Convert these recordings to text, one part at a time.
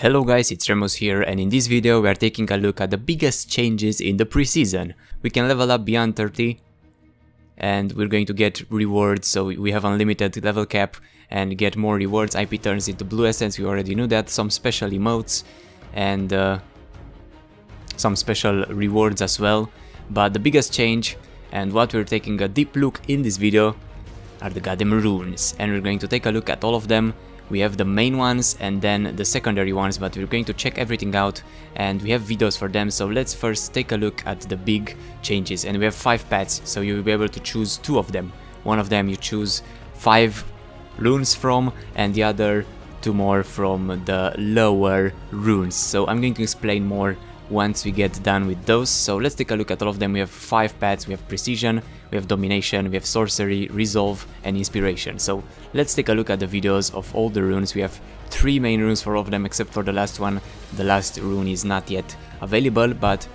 Hello guys, it's Remos here, and in this video we are taking a look at the biggest changes in the preseason. We can level up beyond 30 and we're going to get rewards, so we have unlimited level cap and get more rewards. IP turns into blue essence, we already knew that, some special emotes and some special rewards as well. But the biggest change, and what we're taking a deep look in this video, are the goddamn runes, and we're going to take a look at all of them. We have the main ones and then the secondary ones, but we're going to check everything out and we have videos for them. So let's first take a look at the big changes, and we have 5 paths, so you will be able to choose 2 of them. One of them you choose 5 runes from, and the other 2 more from the lower runes. So I'm going to explain more once we get done with those. So let's take a look at all of them. We have 5 paths. We have Precision, we have Domination, we have Sorcery, Resolve and Inspiration. So let's take a look at the videos of all the runes. We have 3 main runes for all of them except for the last one. The last rune is not yet available, but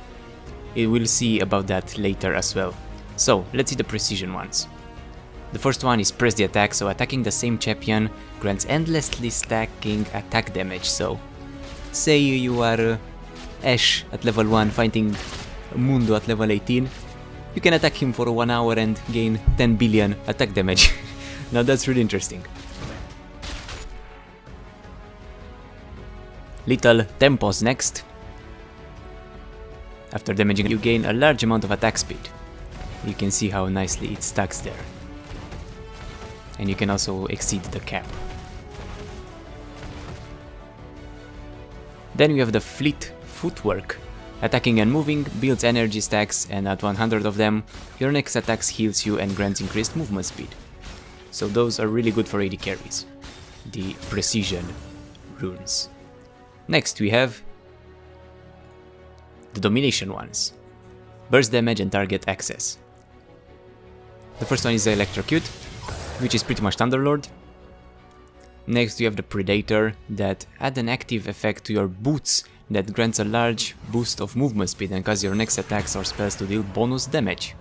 we'll see about that later as well. So let's see the Precision ones. The first one is Press the Attack, so attacking the same champion grants endlessly stacking attack damage. So say you are Ash at level 1 fighting Mundo at level 18, you can attack him for 1 hour and gain 10 billion attack damage. Now that's really interesting. Little Tempos next. After damaging, you gain a large amount of attack speed. You can see how nicely it stacks there. And you can also exceed the cap. Then we have the Fleet Footwork. Attacking and moving builds energy stacks, and at 100 of them, your next attack heals you and grants increased movement speed. So those are really good for AD carries. The Precision runes. Next we have the Domination ones. Burst damage and target access. The first one is the Electrocute, which is pretty much Thunderlord. Next we have the Predator, that add an active effect to your boots that grants a large boost of movement speed and causes your next attacks or spells to deal bonus damage.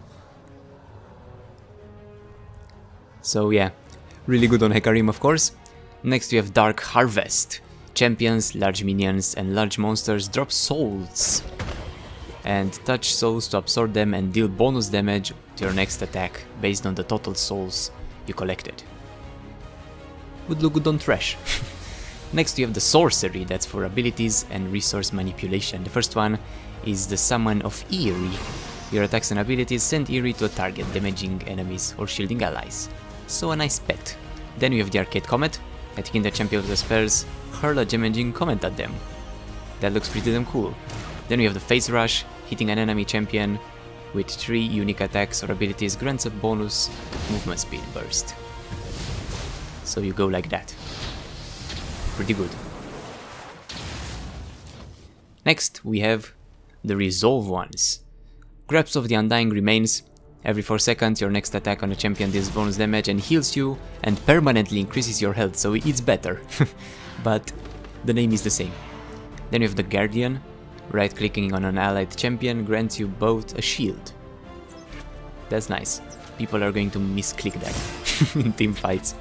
So yeah, really good on Hecarim of course. Next we have Dark Harvest. Champions, large minions and large monsters drop souls and touch souls to absorb them and deal bonus damage to your next attack based on the total souls you collected. Would look good on trash. Next we have the Sorcery, that's for abilities and resource manipulation. The first one is the Summon of Eerie. Your attacks and abilities send Eerie to a target, damaging enemies or shielding allies. So a nice pet. Then we have the Arcade Comet. Attacking the champion with the spells, hurl a damaging comet at them. That looks pretty damn cool. Then we have the Phase Rush. Hitting an enemy champion with 3 unique attacks or abilities grants a bonus movement speed burst. So you go like that. Pretty good. Next we have the Resolve ones. Grasp of the Undying Remains. Every 4 seconds your next attack on a champion deals bonus damage and heals you and permanently increases your health, so it's better. But the name is the same. Then you have the Guardian. Right clicking on an allied champion grants you both a shield. That's nice. People are going to misclick that in team fights.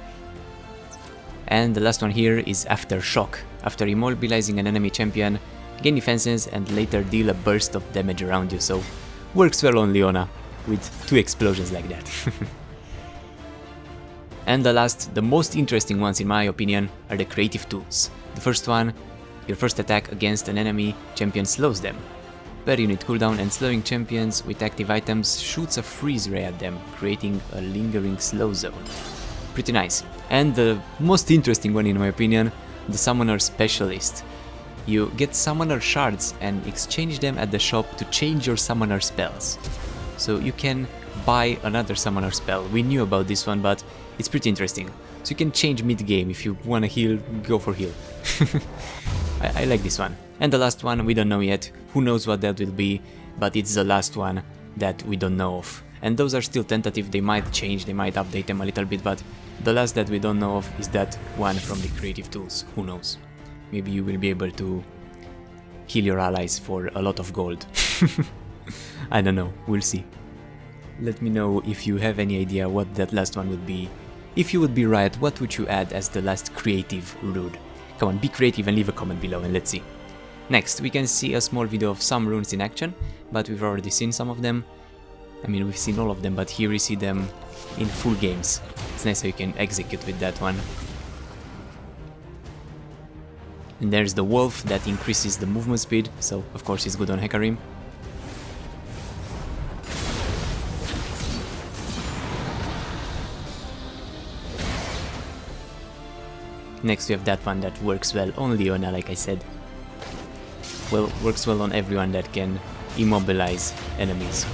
And the last one here is Aftershock. After immobilizing an enemy champion, gain defenses and later deal a burst of damage around you, so works well on Leona with 2 explosions like that. And the last, the most interesting ones in my opinion, are the creative tools. The first one, your first attack against an enemy champion slows them. Per unit cooldown, and slowing champions with active items shoots a freeze ray at them, creating a lingering slow zone. Pretty nice. And the most interesting one in my opinion, the Summoner Specialist. You get Summoner Shards and exchange them at the shop to change your Summoner spells. So you can buy another Summoner spell. We knew about this one, but it's pretty interesting. So you can change mid-game. If you wanna heal, go for heal. I like this one. And the last one, we don't know yet. Who knows what that will be, but it's the last one that we don't know of. And those are still tentative, they might change, they might update them a little bit, but the last that we don't know of is that one from the creative tools. Who knows? Maybe you will be able to kill your allies for a lot of gold. I don't know, we'll see. Let me know if you have any idea what that last one would be. If you would be right, what would you add as the last creative rune? Come on, be creative and leave a comment below and let's see. Next, we can see a small video of some runes in action, but we've already seen some of them. I mean, we've seen all of them, but here we see them in full games. It's nice how you can execute with that one. And there's the wolf that increases the movement speed, so of course it's good on Hecarim. Next we have that one that works well on Leona, like I said. Well, works well on everyone that can immobilize enemies.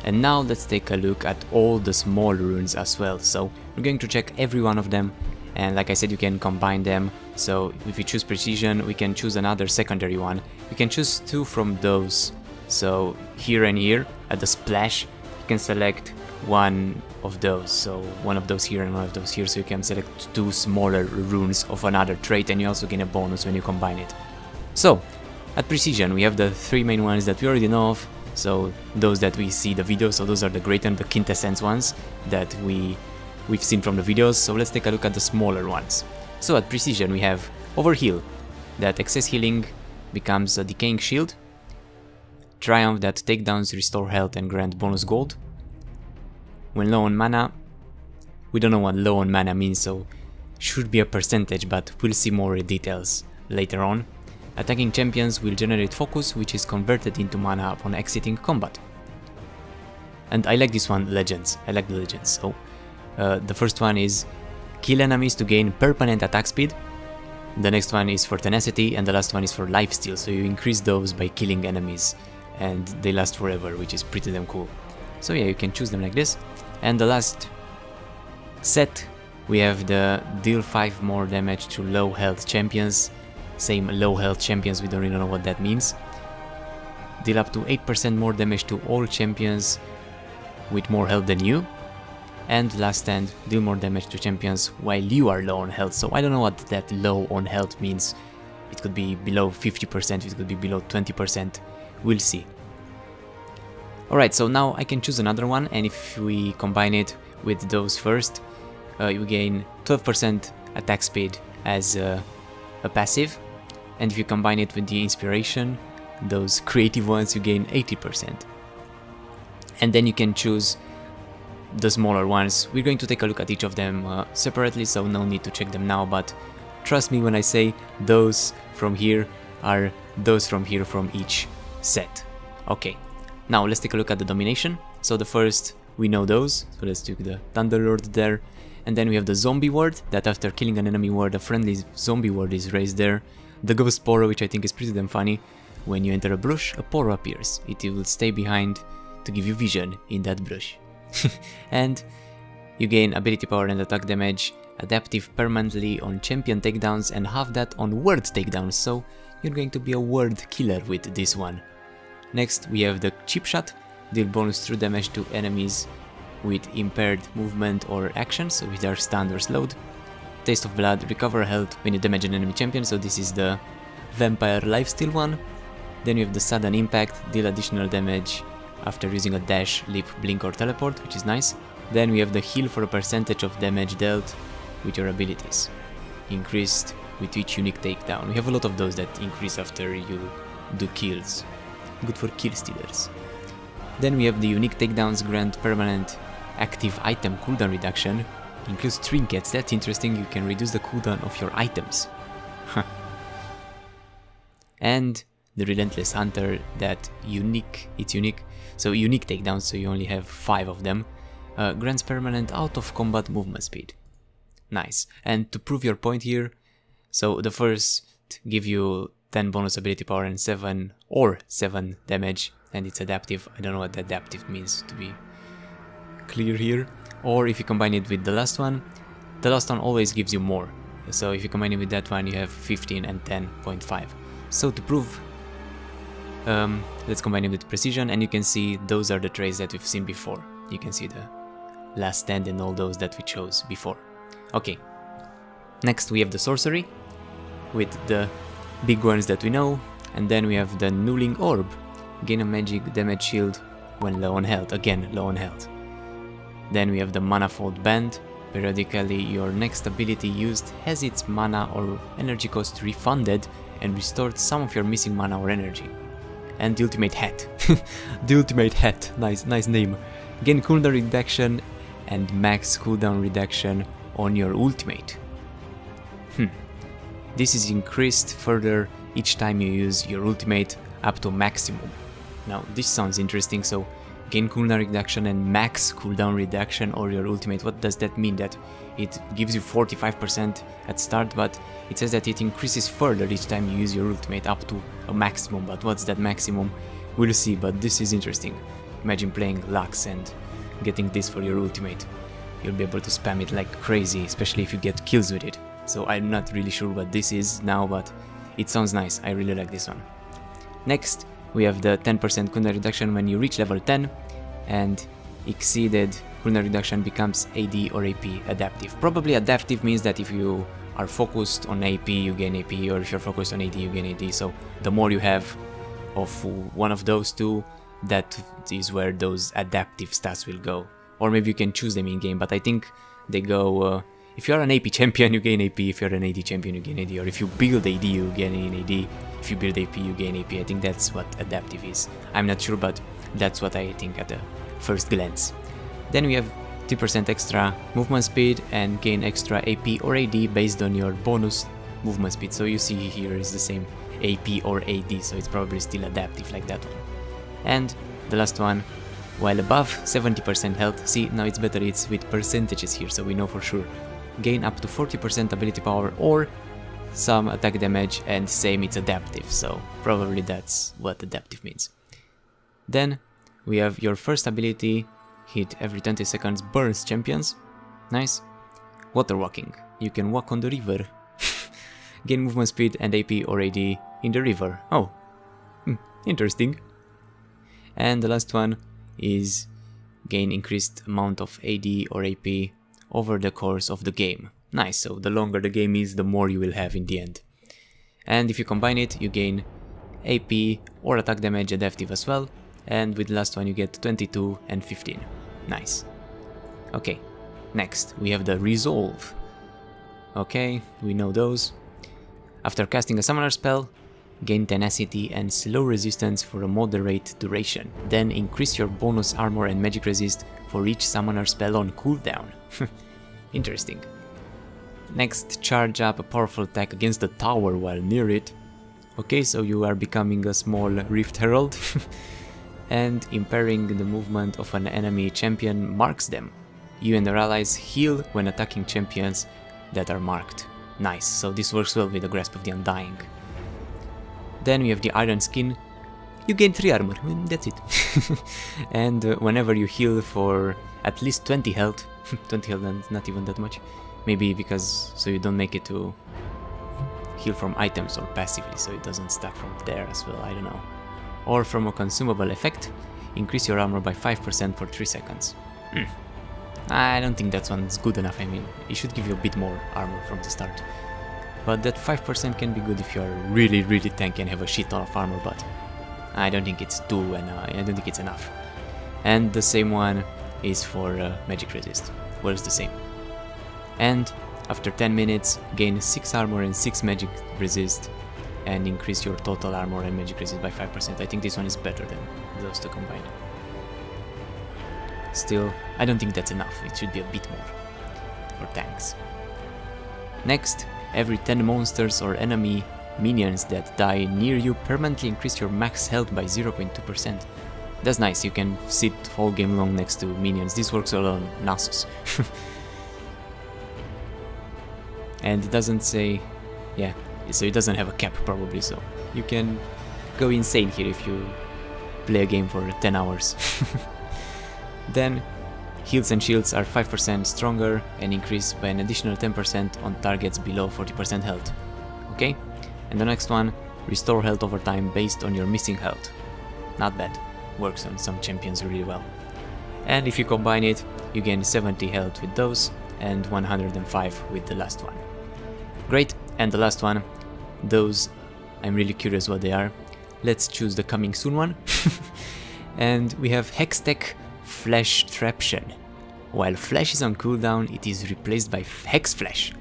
And now let's take a look at all the small runes as well. So we're going to check every one of them, and like I said, you can combine them. So if you choose Precision, we can choose another secondary one. You can choose two from those. So here and here at the splash, you can select one of those, so one of those here and one of those here, so you can select two smaller runes of another trait, and you also gain a bonus when you combine it. So at Precision we have the three main ones that we already know of, so those that we see the videos, so those are the great and the quintessence ones that we've seen from the videos. So let's take a look at the smaller ones. So at Precision we have Overheal, that excess healing becomes a decaying shield. Triumph, that takedowns restore health and grant bonus gold. When low on mana, we don't know what low on mana means, so should be a percentage, but we'll see more details later on. Attacking champions will generate focus, which is converted into mana upon exiting combat. And I like this one, Legends. I like the Legends. So the first one is kill enemies to gain permanent attack speed. The next one is for tenacity, and the last one is for lifesteal. So you increase those by killing enemies, and they last forever, which is pretty damn cool. So yeah, you can choose them like this. And the last set, we have the deal 5 more damage to low health champions. Same, low health champions, we don't really know what that means. Deal up to 8% more damage to all champions with more health than you. And last stand, deal more damage to champions while you are low on health. So I don't know what that low on health means. It could be below 50%, it could be below 20%, we'll see. Alright, so now I can choose another one, and if we combine it with those first, you gain 12% attack speed as a passive, and if you combine it with the inspiration, those creative ones, you gain 80%. And then you can choose the smaller ones. We're going to take a look at each of them separately, so no need to check them now, but trust me when I say those from here are those from here from each set. Okay. Now let's take a look at the Domination. So the first, we know those, so let's take the Thunder Lord there. And then we have the Zombie Ward, that after killing an enemy ward, a friendly zombie ward is raised there. The Ghost Poro, which I think is pretty damn funny. When you enter a brush, a Poro appears. It will stay behind to give you vision in that brush. And you gain ability power and attack damage, adaptive permanently on champion takedowns, and half that on ward takedowns, so you're going to be a ward killer with this one. Next we have the Chip Shot, deal bonus true damage to enemies with impaired movement or action, so if they are stunned or slowed. Taste of Blood, recover health when you damage an enemy champion, so this is the Vampire Lifesteal one. Then we have the Sudden Impact, deal additional damage after using a dash, leap, blink or teleport, which is nice. Then we have the Heal for a percentage of damage dealt with your abilities, increased with each unique takedown. We have a lot of those that increase after you do kills. Good for kill stealers. Then we have the unique takedowns, grant permanent active item cooldown reduction. Includes trinkets, that's interesting, you can reduce the cooldown of your items. And the Relentless Hunter, that it's unique, so unique takedowns, so you only have 5 of them. Grants permanent out of combat movement speed. Nice. And to prove your point here, so the first give you 10 bonus ability power and 7 damage, and it's adaptive. I don't know what adaptive means, to be clear here. Or if you combine it with the last one always gives you more. So if you combine it with that one, you have 15 and 10.5. So to prove, let's combine it with Precision, and you can see those are the traits that we've seen before. You can see the last stand and all those that we chose before. Okay, next we have the Sorcery, with the big ones that we know, and then we have the Nulling Orb, gain a magic damage shield when low on health, again low on health. Then we have the Manifold Band, Periodically, your next ability used has its mana or energy cost refunded and restored some of your missing mana or energy. And the ultimate hat. The ultimate hat, nice name. Gain cooldown reduction and max cooldown reduction on your ultimate. This is increased further each time you use your ultimate up to maximum. Now this sounds interesting, so gain cooldown reduction and max cooldown reduction or your ultimate. What does that mean? That it gives you 45% at start, but it says that it increases further each time you use your ultimate up to a maximum. But what's that maximum? We'll see, but this is interesting. Imagine playing Lux and getting this for your ultimate. You'll be able to spam it like crazy, especially if you get kills with it. So I'm not really sure what this is now, but it sounds nice. I really like this one. Next, we have the 10% cooldown reduction when you reach level 10, and exceeded cooldown reduction becomes AD or AP adaptive. Probably adaptive means that if you are focused on AP, you gain AP, or if you're focused on AD, you gain AD. So the more you have of one of those two, that is where those adaptive stats will go. Or maybe you can choose them in game, but I think they go... if you're an AP champion, you gain AP. If you're an AD champion, you gain AD. Or if you build AD, you gain AD. If you build AP, you gain AP. I think that's what adaptive is. I'm not sure, but that's what I think at the first glance. Then we have 3% extra movement speed and gain extra AP or AD based on your bonus movement speed. So you see here is the same AP or AD, so it's probably still adaptive like that one. And the last one, while above 70% health, see, now it's better, it's with percentages here, so we know for sure. Gain up to 40% ability power or some attack damage, and same, it's adaptive, so probably that's what adaptive means. Then we have your first ability, hit every 20 seconds, burns champions. Nice. Water walking, you can walk on the river. Gain movement speed and AP or AD in the river. Oh, interesting. And the last one is gain increased amount of AD or AP over the course of the game. Nice, so the longer the game is, the more you will have in the end. And if you combine it, you gain AP or attack damage adaptive as well, and with the last one you get 22 and 15. Nice. Okay, next we have the Resolve. Okay, we know those. After casting a summoner spell, gain tenacity and slow resistance for a moderate duration. Then increase your bonus armor and magic resist for each summoner spell on cooldown. Interesting. Next, charge up a powerful attack against the tower while near it. Okay, so you are becoming a small Rift Herald. And impairing the movement of an enemy champion marks them. You and your allies heal when attacking champions that are marked. Nice, so this works well with the Grasp of the Undying. Then we have the Iron Skin. You gain 3 armor, that's it. And whenever you heal for at least 20 health, 20 health and not even that much, maybe because so you don't make it to heal from items or passively, so it doesn't stack from there as well, I don't know. Or from a consumable effect, increase your armor by 5% for 3 seconds. I don't think that one's good enough. I mean, it should give you a bit more armor from the start. But that 5% can be good if you're really tanky and have a shit ton of armor, but I don't think it's I don't think it's enough. And the same one is for magic resist. Works the same. And after 10 minutes, gain 6 armor and 6 magic resist, and increase your total armor and magic resist by 5%. I think this one is better than those two combined. Still, I don't think that's enough. It should be a bit more for tanks. Next, every 10 monsters or enemy minions that die near you permanently increase your max health by 0.2%. That's nice, you can sit whole game long next to minions. This works well on Nasus. And it doesn't say... yeah, so it doesn't have a cap probably, so you can go insane here if you play a game for 10 hours. Then, heals and shields are 5% stronger and increase by an additional 10% on targets below 40% health. Okay? And the next one, restore health over time based on your missing health. Not bad. Works on some champions really well. And if you combine it, you gain 70 health with those and 105 with the last one. Great, and the last one, those, I'm really curious what they are. Let's choose the coming soon one. And we have Hextech Flesh Traption. While Flash is on cooldown, it is replaced by Hex Flash.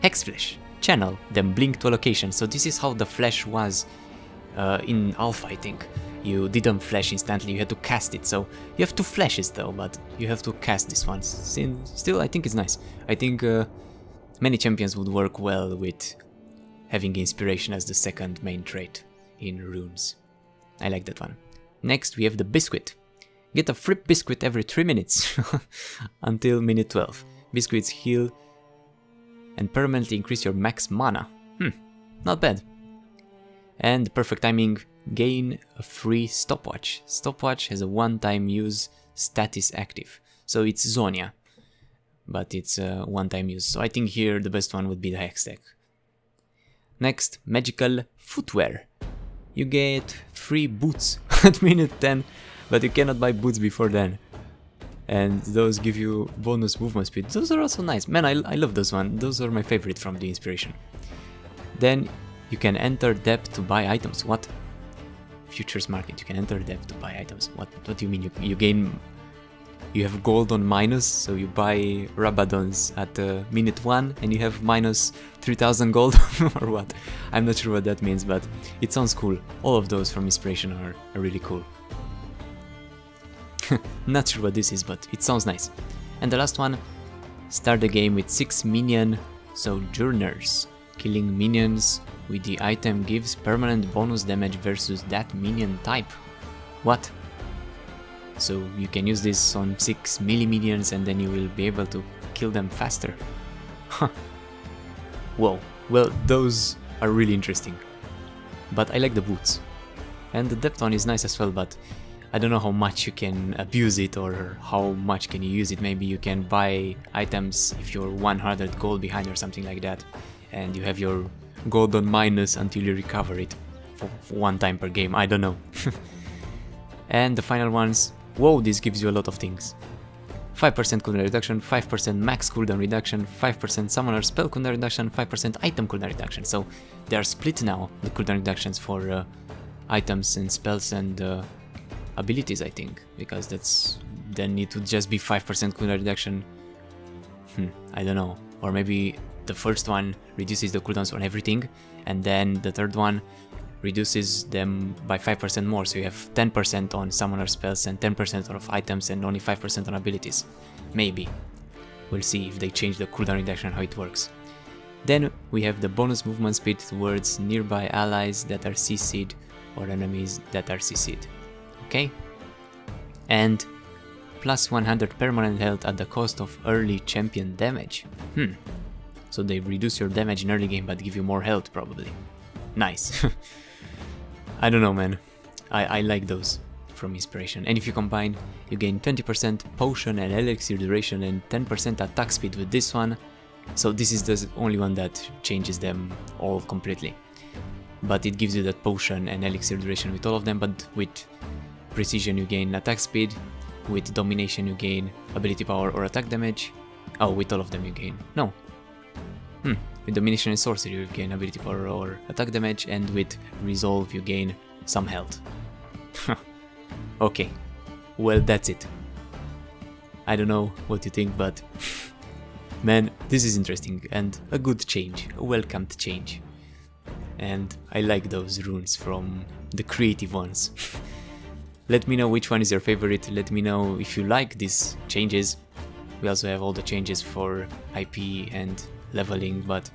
Hex Flash. Channel, then blink to a location. So this is how the Flash was in Alpha, I think. You didn't flash instantly, you had to cast it. So you have 2 flashes though, but you have to cast this one. Still, I think it's nice. I think many champions would work well with having inspiration as the second main trait in runes. I like that one. Next we have the Biscuit. Get a free Biscuit every 3 minutes until minute 12. Biscuits heal and permanently increase your max mana. Not bad. And perfect timing, gain a free stopwatch. Stopwatch has a one-time use status active. So it's Zonia, but it's a one-time use. So I think here the best one would be the Hex Tech. Next, magical footwear. You get free boots at minute 10, but you cannot buy boots before then. And those give you bonus movement speed. Those are also nice. Man, I love those ones. Those are my favorite from the inspiration. Then you can enter depth to buy items. What? Futures market. You can enter depth to buy items. What do you mean? You gain... You have gold on minus, so you buy Rabadons at minute 1 and you have minus 3000 gold or what? I'm not sure what that means, but it sounds cool. All of those from inspiration are really cool. Not sure what this is, but it sounds nice. And the last one, start the game with 6 minion sojourners. Killing minions with the item gives permanent bonus damage versus that minion type. What? So you can use this on 6 melee minions and then you will be able to kill them faster. Huh. Whoa. Well, those are really interesting. But I like the boots. And the depth one is nice as well, but I don't know how much you can abuse it or how much can you use it. Maybe you can buy items if you're 100 gold behind or something like that. And you have your gold on minus until you recover it for 1 time per game. I don't know. And the final ones. Whoa, this gives you a lot of things. 5% cooldown reduction, 5% max cooldown reduction, 5% summoner spell cooldown reduction, 5% item cooldown reduction. So they are split now, the cooldown reductions for items and spells and abilities, I think. Because that's then it would just be 5% cooldown reduction. I don't know. Or maybe the first one reduces the cooldowns on everything, and then the third one reduces them by 5% more, so you have 10% on summoner spells and 10% of items and only 5% on abilities. Maybe. We'll see if they change the cooldown reduction, how it works. Then we have the bonus movement speed towards nearby allies that are CC'd or enemies that are CC'd. Okay? And plus 100 permanent health at the cost of early champion damage. So they reduce your damage in early game but give you more health probably. Nice. I don't know, man. I like those from inspiration. And if you combine, you gain 20% potion and elixir duration and 10% attack speed with this one. So this is the only one that changes them all completely. But it gives you that potion and elixir duration with all of them, but with precision you gain attack speed, with domination you gain ability power or attack damage. Oh, with all of them you gain. No. With Domination and Sorcery you gain ability power or attack damage, and with Resolve you gain some health. Okay, well that's it. I don't know what you think, but man, this is interesting and a good change, a welcomed change. And I like those runes from the creative ones. Let me know which one is your favorite, let me know if you like these changes. We also have all the changes for IP and leveling, but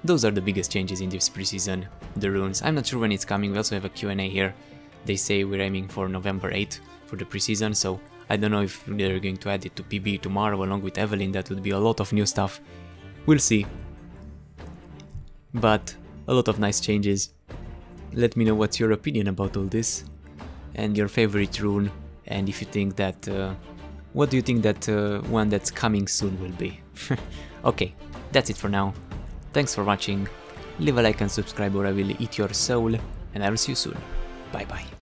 those are the biggest changes in this preseason, the runes. I'm not sure when it's coming. We also have a Q&A here. They say we're aiming for November 8th for the preseason, so I don't know if they're going to add it to PB tomorrow along with Evelyn. That would be a lot of new stuff. We'll see. But a lot of nice changes. Let me know what's your opinion about all this and your favorite rune, and if you think that what do you think that one that's coming soon will be. Okay, that's it for now. Thanks for watching. Leave a like and subscribe or I will eat your soul, and I will see you soon. Bye bye.